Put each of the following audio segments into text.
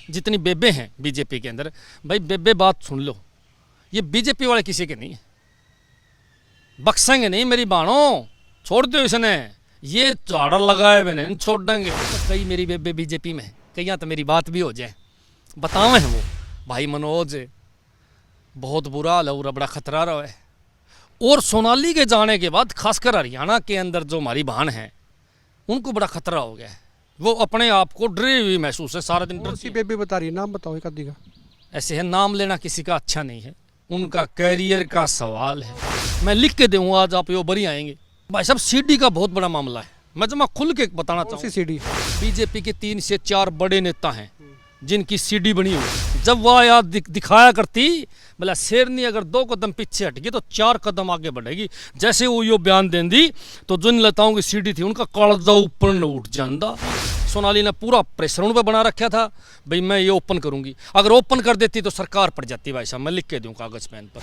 जितनी बेबे हैं बीजेपी के अंदर, भाई बेबे बात सुन लो, ये बीजेपी वाले किसी के नहीं है, बख्शेंगे नहीं मेरी बाणों, छोड़ दो इसने, ये झाड़ा लगाए हुए नहीं छोड़ देंगे। तो कई मेरी बेबे बीजेपी में, कहीं तो मेरी बात भी हो जाए, बतावे हैं वो भाई मनोज बहुत बुरा हाल है, बड़ा खतरा रहा है। और सोनाली के जाने के बाद खासकर हरियाणा के अंदर जो हमारी बहन है उनको बड़ा खतरा हो गया है, वो अपने आप को डरी हुई महसूस है, सारा दिन डरती है। बेबी बता रही है, नाम बताओ एक आधी का। ऐसे है, नाम लेना किसी का अच्छा नहीं है, उनका कैरियर का सवाल है, मैं लिख के दूंगा आज, आप यो बरी आएंगे। भाई साहब सीडी का बहुत बड़ा मामला है, मैं जमा खुल के बताना चाहूँ। सीडी बीजेपी के 3 से 4 बड़े नेता हैं जिनकी सीडी बनी हुई, जब वह याद दिखाया करती बोला शेरनी अगर 2 कदम पीछे हटेगी तो 4 कदम आगे बढ़ेगी, जैसे वो यो बयान दें दी तो जिन नेताओं की सीडी थी उनका कालजा ऊपर न उठ जाता। सोनाली ने पूरा प्रेशर उन पर बना रखा था, भाई मैं ये ओपन करूंगी, अगर ओपन कर देती तो सरकार पड़ जाती। भाई साहब मैं लिख के दूं कागज पेन पर।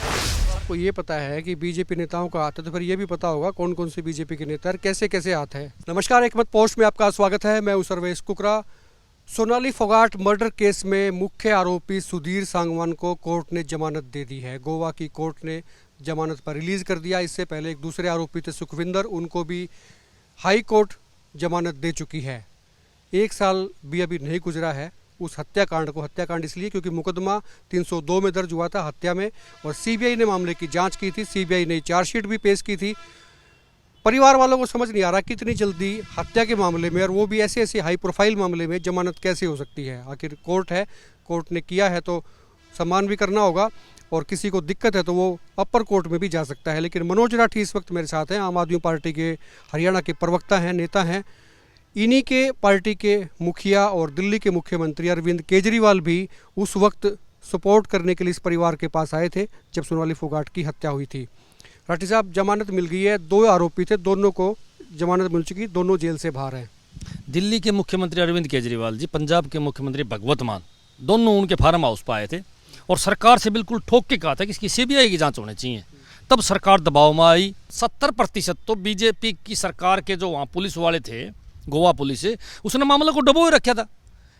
आपको ये पता है कि बीजेपी नेताओं का हाथ है, तो फिर ये भी पता होगा कौन कौन से बीजेपी के नेता कैसे कैसे हाथ है। नमस्कार, एक मत पोस्ट में आपका स्वागत है, मैं हूं सर्वेश कुकरा। सोनाली फोगाट मर्डर केस में मुख्य आरोपी सुधीर सांगवान को कोर्ट ने जमानत दे दी है। गोवा की कोर्ट ने जमानत पर रिलीज कर दिया। इससे पहले एक दूसरे आरोपी थे सुखविंदर, उनको भी हाई कोर्ट जमानत दे चुकी है। 1 साल भी अभी नहीं गुजरा है उस हत्याकांड को। हत्याकांड इसलिए क्योंकि मुकदमा 302 में दर्ज हुआ था हत्या में, और सीबीआई ने मामले की जांच की थी, सीबीआई ने चार्जशीट भी पेश की थी। परिवार वालों को समझ नहीं आ रहा कितनी जल्दी हत्या के मामले में, और वो भी ऐसे ऐसे हाई प्रोफाइल मामले में जमानत कैसे हो सकती है। आखिर कोर्ट है, कोर्ट ने किया है तो सम्मान भी करना होगा, और किसी को दिक्कत है तो वो अपर कोर्ट में भी जा सकता है। लेकिन मनोज राठी इस वक्त मेरे साथ हैं, आम आदमी पार्टी के हरियाणा के प्रवक्ता हैं, नेता हैं। इन्हीं के पार्टी के मुखिया और दिल्ली के मुख्यमंत्री अरविंद केजरीवाल भी उस वक्त सपोर्ट करने के लिए इस परिवार के पास आए थे जब सोनाली फोगाट की हत्या हुई थी। राठी साहब, जमानत मिल गई है, 2 आरोपी थे, दोनों को जमानत मिल चुकी, दोनों जेल से बाहर हैं। दिल्ली के मुख्यमंत्री अरविंद केजरीवाल जी, पंजाब के मुख्यमंत्री भगवत मान, दोनों उनके फार्म हाउस पर आए थे और सरकार से बिल्कुल ठोक के कहा था कि इसकी सीबीआई की जांच होनी चाहिए। तब सरकार दबाव में आई। 70% तो बीजेपी की सरकार के जो वहाँ पुलिस वाले थे, गोवा पुलिस है, उसने मामले को डबोए रखा था,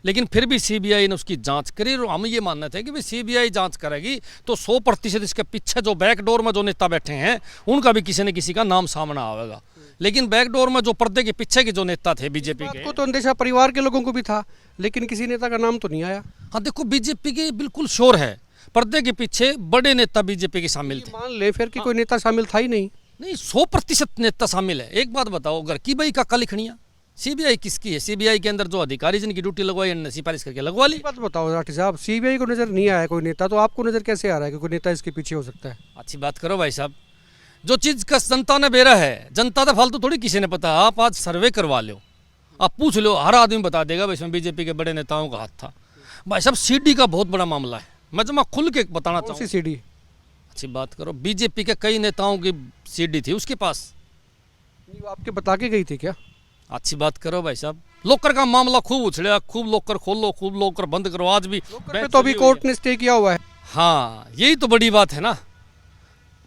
लेकिन फिर भी सीबीआई ने उसकी जांच करी। और हम ये मानना थे कि भाई सीबीआई जांच करेगी तो 100% इसके पीछे जो बैकडोर में जो नेता बैठे हैं उनका भी किसी न किसी का नाम सामने आएगा। लेकिन बैकडोर में जो पर्दे के पीछे के जो नेता थे बीजेपी के, को तो अंदेशा परिवार के लोगों को भी था, लेकिन किसी नेता का नाम तो नहीं आया। हाँ देखो, बीजेपी के बिल्कुल शोर है, पर्दे के पीछे बड़े नेता बीजेपी के शामिल थे। मान ले फिर कि कोई नेता शामिल था ही नहीं। 100% नेता शामिल है। एक बात बताओ, घर की बई का लिखनिया सीबीआई किसकी है? सीबीआई के अंदर जो अधिकारी जिनकी ड्यूटी लगवाई सिफारिश करके लगवा ली। बात बताओ राठी साहब, सीबीआई को नजर नहीं आया कोई नेता, तो आपको नजर कैसे आ रहा है कि कोई नेता इसके पीछे हो सकता है? अच्छी बात करो भाई साहब, जो चीज का जनता ने बेरा है, जनता का फालतू थोड़ी किसी ने पता। आप आज सर्वे करवा लो, आप पूछ लो, हर आदमी बता देगा भाई इसमें बीजेपी के बड़े नेताओं का हाथ था। भाई साहब सीडी का बहुत बड़ा मामला है, मैं जमा खुल के बताना चाहूँ। सीडी अच्छी बात करो, बीजेपी के कई नेताओं की सीडी थी उसके पास। आपके बता के गई थी क्या? अच्छी बात करो भाई साहब, लोकर का मामला खूब उछड़ा, खूब लोकर खोलो, खूब लोकर बंद करो। आज भी तो अभी कोर्ट ने स्टे किया हुआ है। हाँ, यही तो बड़ी बात है ना।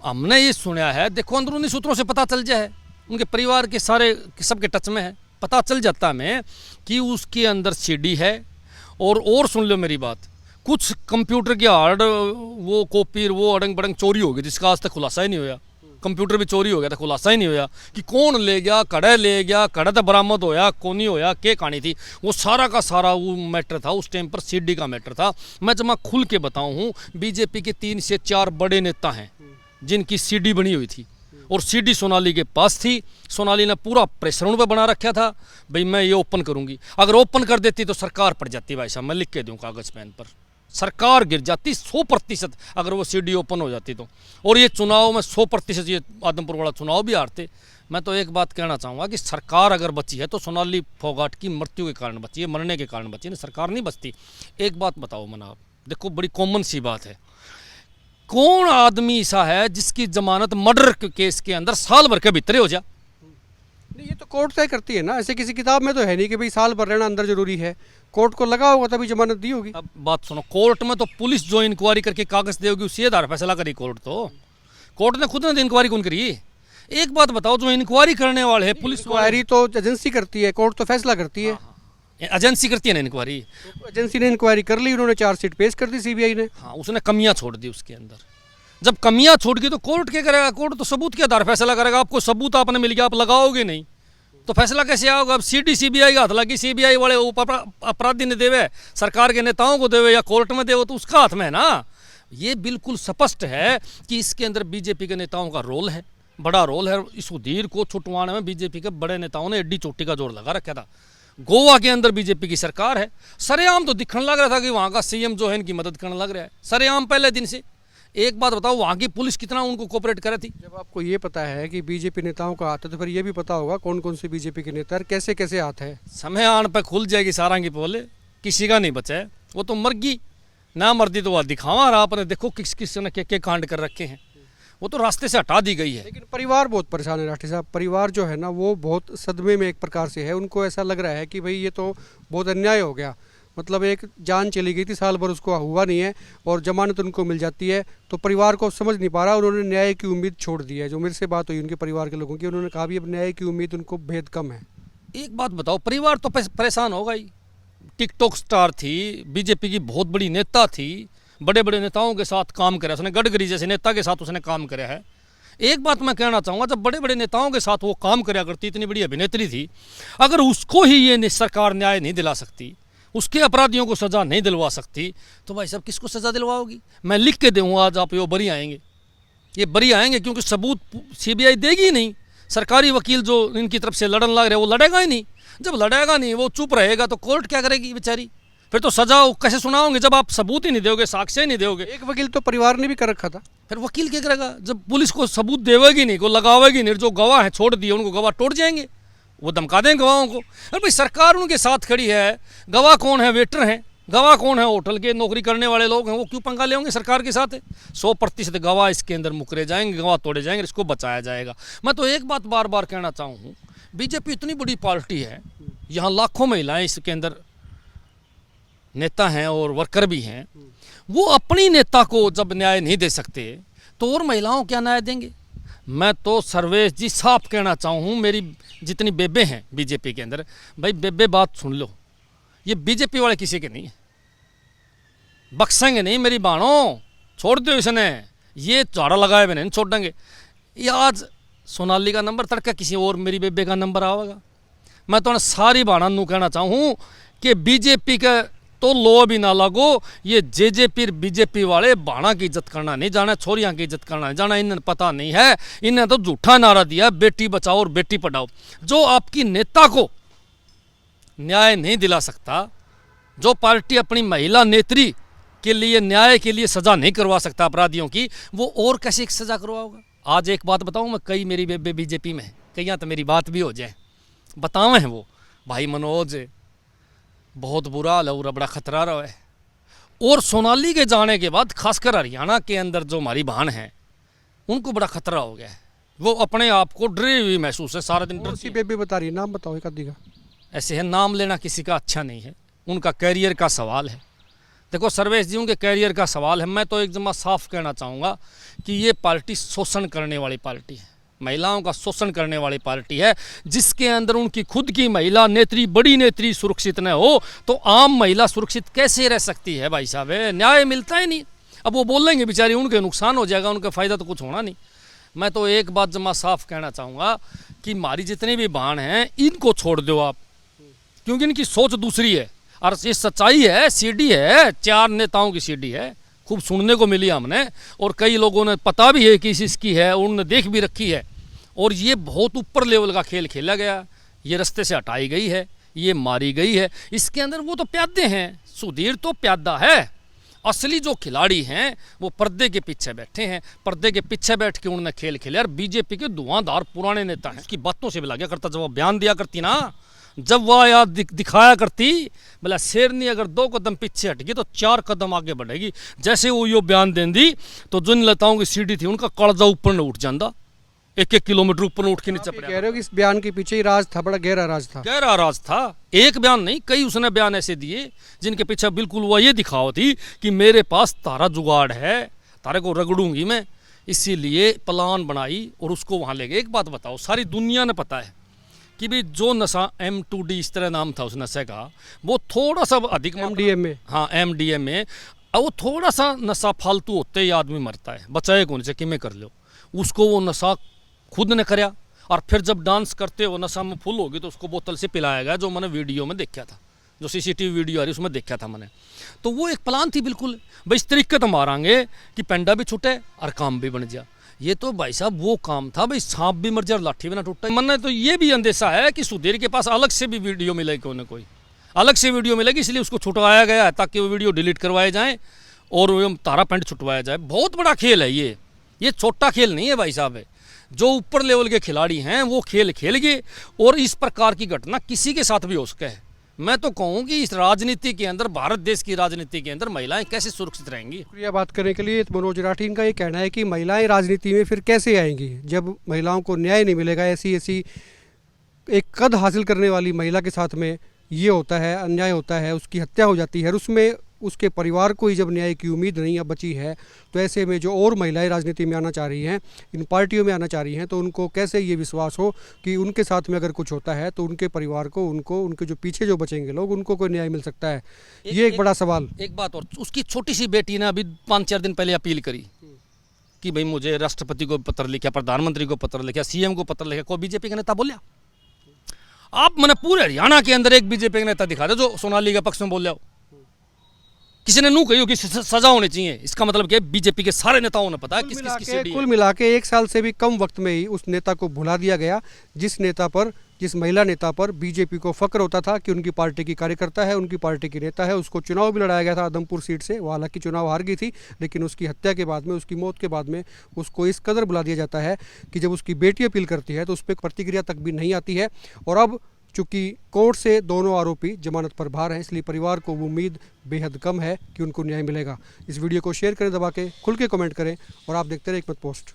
हमने ये सुना है, देखो अंदरूनी सूत्रों से पता चल जाए, उनके परिवार के सारे सबके टच में है, पता चल जाता हमें कि उसके अंदर सीडी है। और सुन लो मेरी बात, कुछ कंप्यूटर के हार्ड वो कॉपी वो अड़ंग बड़ंग चोरी हो गई जिसका आज तक खुलासा ही नहीं हुआ। कंप्यूटर भी चोरी हो गया था, खुलासा ही नहीं हुआ कि कौन ले गया, कड़े ले गया, कड़े तो बरामद होया, कौन नहीं होया, के कहानी थी। वो सारा का सारा वो मैटर था, उस टाइम पर सीडी का मैटर था। मैं जमा खुल के बताऊं हूँ, बीजेपी के 3 से 4 बड़े नेता हैं जिनकी सीडी बनी हुई थी, और सीडी सोनाली के पास थी। सोनाली ने पूरा प्रेशर उन पर बना रखा था, भाई मैं ये ओपन करूंगी, अगर ओपन कर देती तो सरकार पड़ जाती। भाई साहब मैं लिख के दूं कागज पेन पर, सरकार गिर जाती 100% अगर वो सीडी ओपन हो जाती तो। और ये चुनाव में 100% ये आदमपुर वाला चुनाव भी हारते। मैं तो एक बात कहना चाहूँगा कि सरकार अगर बची है तो सोनाली फोगाट की मृत्यु के कारण बची है, मरने के कारण बची है, सरकार नहीं बचती। एक बात बताओ मना, देखो बड़ी कॉमन सी बात है, कौन आदमी ऐसा है जिसकी जमानत मर्डर केस के अंदर साल भर के भीतर हो जा? नहीं, ये तो कोर्ट तय करती है ना, ऐसे किसी किताब में तो है नहीं कि भाई साल भर रहना अंदर जरूरी है। कोर्ट को लगा होगा तभी जमानत दी होगी। अब बात सुनो, कोर्ट में तो पुलिस जो इंक्वायरी करके कागज देगी उसी आधार फैसला करी कोर्ट। तो कोर्ट ने खुद ने इंक्वायरी कौन करी? एक बात बताओ, जो इंक्वायरी करने वाले हैं पुलिस, इंक्वायरी तो एजेंसी करती है, कोर्ट तो फैसला करती है। एजेंसी करती है ना इंक्वायरी। तो एजेंसी ने इंक्वायरी कर ली, उन्होंने चार्जशीट पेश कर दी सीबीआई ने। हाँ, उसने कमियां छोड़ दी उसके अंदर। जब कमियां छोड़ दी तो कोर्ट क्या करेगा? कोर्ट तो सबूत के आधार फैसला करेगा। आपको सबूत आपने मिल गया, आप लगाओगे नहीं तो फैसला कैसे आओगे? अब सीडी सीबीआई का हाथ लगी, सीबीआई वाले अपराधी ने देवे, सरकार के नेताओं को देवे या कोर्ट में देवे, तो उसका हाथ में है ना। ये बिल्कुल स्पष्ट है कि इसके अंदर बीजेपी के नेताओं का रोल है, बड़ा रोल है। इस सुधीर को छुटवाने में बीजेपी के बड़े नेताओं ने एड्डी चोटी का जोर लगा रखा था। गोवा के अंदर बीजेपी की सरकार है, सरेआम तो दिखने लग रहा था कि वहाँ का सीएम जो है इनकी मदद करने लग रहा है, सरेआम पहले दिन से। एक बात बताओ, वहाँ की पुलिस कितना उनको कोऑपरेट करे थी? जब आपको ये पता है कि बीजेपी नेताओं का हाथ है तो फिर ये भी पता होगा कौन कौन से बीजेपी के नेता और कैसे कैसे हाथ है। समय आने पर खुल जाएगी सारा की पोले, किसी का नहीं बचा है। वो तो मर गई ना, मर्दी तो वह दिखावा रहा। आपने देखो किस किस ने के कांड कर रखे हैं, वो तो रास्ते से हटा दी गई है। लेकिन परिवार बहुत परेशान है राष्ट्रीय साहब। परिवार जो है ना वो बहुत सदमे में एक प्रकार से है। उनको ऐसा लग रहा है कि भाई ये तो बहुत अन्याय हो गया। मतलब एक जान चली गई थी, साल भर उसको हुआ नहीं है और जमानत उनको मिल जाती है, तो परिवार को समझ नहीं पा रहा। उन्होंने न्याय की उम्मीद छोड़ दी है। जो मेरे से बात हुई उनके परिवार के लोगों की, उन्होंने कहा भी अब न्याय की उम्मीद उनको बेहद कम है। एक बात बताओ, परिवार तो परेशान होगा ही। टिकटॉक स्टार थी, बीजेपी की बहुत बड़ी नेता थी, बड़े बड़े नेताओं के साथ काम करा उसने, गडकरी जैसे नेता के साथ उसने काम करा है। एक बात मैं कहना चाहूँगा, जब बड़े बड़े नेताओं के साथ वो काम करा करती, इतनी बड़ी अभिनेत्री थी, अगर उसको ही ये सरकार न्याय नहीं दिला सकती, उसके अपराधियों को सज़ा नहीं दिलवा सकती, तो भाई साहब किसको सज़ा दिलवाओगी? मैं लिख के दूँगा आज, आप ये बरी आएंगे, ये बरी आएंगे, क्योंकि सबूत सीबीआई देगी नहीं। सरकारी वकील जो इनकी तरफ से लड़न लग रहे वो लड़ेगा ही नहीं। जब लड़ेगा नहीं, वो चुप रहेगा, तो कोर्ट क्या करेगी बेचारी? फिर तो सजा कैसे सुनाओगे जब आप सबूत ही नहीं दोगे, साक्ष्य ही नहीं दोगे? एक वकील तो परिवार ने भी कर रखा था। फिर वकील क्या करेगा जब पुलिस को सबूत देवेगी नहीं, को लगावेगी नहीं? जो गवाह है छोड़ दिए, उनको गवाह तोड़ जाएंगे, वो धमका देंगे गवाहों को। अरे भाई, सरकार उनके साथ खड़ी है। गवाह कौन है? वेटर हैं। गवाह कौन है? होटल के नौकरी करने वाले लोग हैं। वो क्यों पंगा ले होंगे सरकार के साथ? 100% गवाह इसके अंदर मुकरे जाएंगे, गवाह तोड़े जाएंगे, इसको बचाया जाएगा। मैं तो एक बात बार बार कहना चाहूँ, बीजेपी इतनी बड़ी पार्टी है, यहाँ लाखों महिलाएं इसके अंदर नेता हैं और वर्कर भी हैं। वो अपनी नेता को जब न्याय नहीं दे सकते तो और महिलाओं क्या न्याय देंगे? मैं तो सर्वेश जी साफ कहना चाहूँ, मेरी जितनी बेबे हैं बीजेपी के अंदर, भाई बेबे बात सुन लो, ये बीजेपी वाले किसी के नहीं है, बख्शेंगे नहीं मेरी बाणों, छोड़ दो इसने, ये चारा लगाए हुए नहीं छोड़ देंगे। ये आज सोनाली का नंबर तड़का किसी और मेरी बेबे का नंबर आवेगा। मैं तो सारी बाणा नू कहना चाहूँ कि बीजेपी का तो लो भी ना लगो, ये जेजेपी बीजेपी वाले बाणा की इज्जत करना नहीं जाना, छोरियां की इज्जत करना नहीं जाना, इन्हें पता नहीं है। इन्हें तो झूठा नारा दिया, बेटी बचाओ और बेटी पढ़ाओ। जो आपकी नेता को न्याय नहीं दिला सकता, जो पार्टी अपनी महिला नेत्री के लिए न्याय के लिए सजा नहीं करवा सकता अपराधियों की, वो और कैसे सजा करवाओगा? आज एक बात बताऊं मैं, कई मेरी बेबे बीजेपी में, कई तो मेरी बात भी हो जाए, बतावे हैं वो, भाई मनोज बहुत बुरा हाल है, बड़ा खतरा रहा है। और सोनाली के जाने के बाद खासकर हरियाणा के अंदर जो हमारी बहन है, उनको बड़ा खतरा हो गया है। वो अपने आप को डरी हुई महसूस है, सारा दिन डरती है। बेबी बता रही है, नाम बताओ एक आधी का। ऐसे है, नाम लेना किसी का अच्छा नहीं है, उनका कैरियर का सवाल है। देखो सर्वेश जी, उनके कैरियर का सवाल है। मैं तो एक जमा साफ कहना चाहूँगा कि ये पार्टी शोषण करने वाली पार्टी है, महिलाओं का शोषण करने वाली पार्टी है, जिसके अंदर उनकी खुद की महिला नेत्री, बड़ी नेत्री सुरक्षित न हो तो आम महिला सुरक्षित कैसे रह सकती है? भाई साहब, न्याय मिलता ही नहीं। अब वो बोलेंगे बेचारी, उनके नुकसान हो जाएगा, उनका फ़ायदा तो कुछ होना नहीं। मैं तो एक बात जमा साफ कहना चाहूँगा कि हमारी जितनी भी बहन हैं, इनको छोड़ दो आप, क्योंकि इनकी सोच दूसरी है और ये सच्चाई है। सीडी है, 4 नेताओं की सीडी है, खूब सुनने को मिली हमने, और कई लोगों ने पता भी है कि इसकी है, उन्होंने देख भी रखी है। और ये बहुत ऊपर लेवल का खेल खेला गया, ये रास्ते से हटाई गई है, ये मारी गई है। इसके अंदर वो तो प्यादे हैं, सुधीर तो प्यादा है। असली जो खिलाड़ी हैं वो पर्दे के पीछे बैठे हैं, पर्दे के पीछे बैठ के उन्होंने खेल खेले। और बीजेपी के धुआंधार पुराने नेता हैं, उसकी बातों से भी लगा करता, जब वो बयान दिया करती ना, जब वह याद दिखाया करती, बोला शेरनी अगर 2 कदम पीछे हट गई तो 4 कदम आगे बढ़ेगी। जैसे वो यो बयान दे दी तो जिन नेताओं की सीढ़ी थी उनका कड़जा ऊपर न उठ जाता, 1-1 किलोमीटर ऊपर उठ के नीचे पड़ा। कह रहे हो कि इस बयान के पीछे ही राज था, बड़ा गहरा राज था। गहरा राज था, एक बयान नहीं, कई उसने बयान ऐसे दिए जिनके पीछे बिल्कुल वह ये दिखाओ थी कि मेरे पास तारा जुगाड़ है, तारे को रगड़ूंगी मैं, इसीलिए प्लान बनाई और उसको वहां ले गए। एक बात बताओ, सारी दुनिया ने पता है कि भी जो नशा M2D इस तरह नाम था उस नशे का, वो थोड़ा सा अधिक MDM में, हाँ MDM में, और वो थोड़ा सा नशा फालतू होते ही आदमी मरता है, बचाए कौन से कि मैं कर लो, उसको वो नशा खुद ने करया और फिर जब डांस करते वो नशा में फुल होगी तो उसको बोतल से पिलाया गया, जो मैंने वीडियो में देखा था, जो CCTV वीडियो आ रही उसमें देखा था मैंने। तो वो एक प्लान थी बिल्कुल, भाई इस तरीके तो मारेंगे कि पेंडा भी छूटे और काम भी बन जाए। ये तो भाई साहब वो काम था, भाई सांप भी मर जाए और लाठी भी ना टूटे। मन तो ये भी अंदेशा है कि सुधीर के पास अलग से भी वीडियो मिलेगी, कोई ना कोई अलग से वीडियो मिलेगी, इसलिए उसको छुटवाया गया है ताकि वो वीडियो डिलीट करवाए जाएँ और वो तारा पेंट छुटवाया जाए। बहुत बड़ा खेल है ये छोटा खेल नहीं है भाई साहब। जो ऊपर लेवल के खिलाड़ी हैं वो खेल खेल गए, और इस प्रकार की घटना किसी के साथ भी हो सके है। मैं तो कहूँ कि इस राजनीति के अंदर, भारत देश की राजनीति के अंदर महिलाएं कैसे सुरक्षित रहेंगी। शुक्रिया बात करने के लिए। तो मनोज राठीन का ये कहना है कि महिलाएं राजनीति में फिर कैसे आएंगी जब महिलाओं को न्याय नहीं मिलेगा। ऐसी एक कद हासिल करने वाली महिला के साथ में ये होता है, अन्याय होता है, उसकी हत्या हो जाती है, और उसमें उसके परिवार को ही जब न्याय की उम्मीद नहीं अब बची है, तो ऐसे में जो और महिलाएं राजनीति में आना चाह रही हैं, इन पार्टियों में आना चाह रही हैं, तो उनको कैसे ये विश्वास हो कि उनके साथ में अगर कुछ होता है तो उनके परिवार को, उनके जो पीछे जो बचेंगे लोग, उनको कोई न्याय मिल सकता है। ये एक बड़ा सवाल। एक बात और, उसकी छोटी सी बेटी ने अभी 5-4 दिन पहले अपील करी कि भाई मुझे राष्ट्रपति को पत्र लिखा, प्रधानमंत्री को पत्र लिखा, CM को पत्र लिखा, कोई बीजेपी का नेता बोलिया? आप मैंने पूरे हरियाणा के अंदर एक बीजेपी का नेता दिखा दे जो सोनाली के पक्ष में बोल रहा हो। किसी ने नू कही कि सजा होनी चाहिए, इसका मतलब क्या है? बीजेपी के सारे नेताओं ने पता है किस किस की सीढ़ी है। कुल मिला के 1 साल से भी कम वक्त में ही उस नेता को भुला दिया गया, जिस महिला नेता पर बीजेपी को फक्र होता था कि उनकी पार्टी की कार्यकर्ता है, उनकी पार्टी की नेता है। उसको चुनाव भी लड़ाया गया था आदमपुर सीट से, वो हालांकि चुनाव हार गई थी, लेकिन उसकी हत्या के बाद में, उसकी मौत के बाद में उसको इस कदर बुला दिया जाता है कि जब उसकी बेटी अपील करती है तो उस पर प्रतिक्रिया तक भी नहीं आती है। और अब चूँकि कोर्ट से दोनों आरोपी जमानत पर बाहर हैं, इसलिए परिवार को उम्मीद बेहद कम है कि उनको न्याय मिलेगा। इस वीडियो को शेयर करें दबा के, खुल के कमेंट करें, और आप देखते रहे एक मत पोस्ट।